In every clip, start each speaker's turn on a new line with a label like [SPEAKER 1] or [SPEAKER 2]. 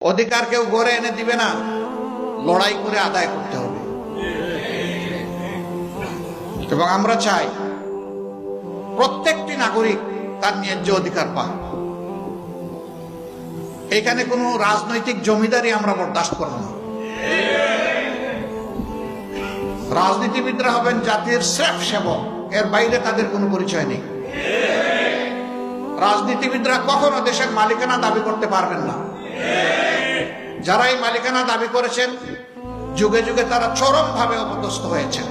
[SPEAKER 1] অধিকার কেউ গড়ে এনে দিবে না, লড়াই করে আদায় করতে হবে। এবং আমরা চাই প্রত্যেকটি নাগরিক তার ন্যায্য অধিকার পাক। এখানে কোনো রাজনৈতিক জমিদারি আমরা বরদাস্ত করব না। রাজনীতিবিদরা হবেন জাতির স্রেফ সেবক, এর বাইরে তাদের কোনো পরিচয় নেই। রাজনীতিবিদরা কখনো দেশের মালিকানা দাবি করতে পারবেন না। যারা এই মালিকানা দাবি করেছেন, যুগে যুগে তারা চরমভাবে অপদস্থ হয়েছেন।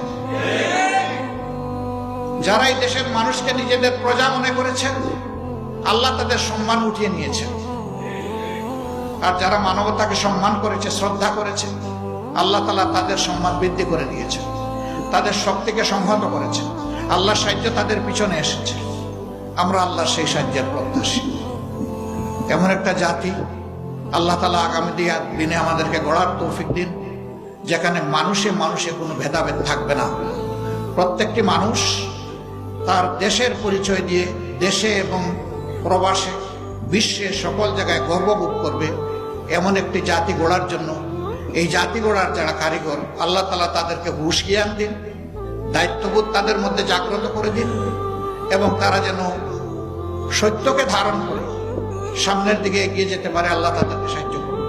[SPEAKER 1] যারা এই দেশের মানুষকে নিজেদের প্রজা মনে করেছেন, আল্লাহ তাদের সম্মান উঠিয়ে নিয়েছেন। আর যারা মানবতাকে সম্মান করেছে, শ্রদ্ধা করেছে, আল্লাহ তাআলা তাদের সম্মান বৃদ্ধি করে দিয়েছেন, তাদের শক্তিকে সংহত করেছেন। আল্লাহর সাহায্য তাদের পিছনে এসেছে। আমরা আল্লাহর সেই সাহায্যের প্রত্যাশী। এমন একটা জাতি আল্লাহ তাআলা আগামী দিনে আমাদেরকে গড়ার তৌফিক দিন, যেখানে মানুষে মানুষে কোনো ভেদাভেদ থাকবে না। প্রত্যেকটি মানুষ তার দেশের পরিচয় দিয়ে দেশে এবং প্রবাসে, বিশ্বে সকল জায়গায় গর্ববোধ করবে। এমন একটি জাতি গড়ার জন্য, এই জাতি গড়ার যারা কারিগর, আল্লাহ তাআলা তাদেরকে হুঁশ জ্ঞান দিন, দায়িত্ববোধ তাদের মধ্যে জাগ্রত করে দিন, এবং তারা যেন সত্যকে ধারণ করে সামনের দিকে এগিয়ে যেতে পারে। আল্লাহ তাদেরকে সাহায্য করুন।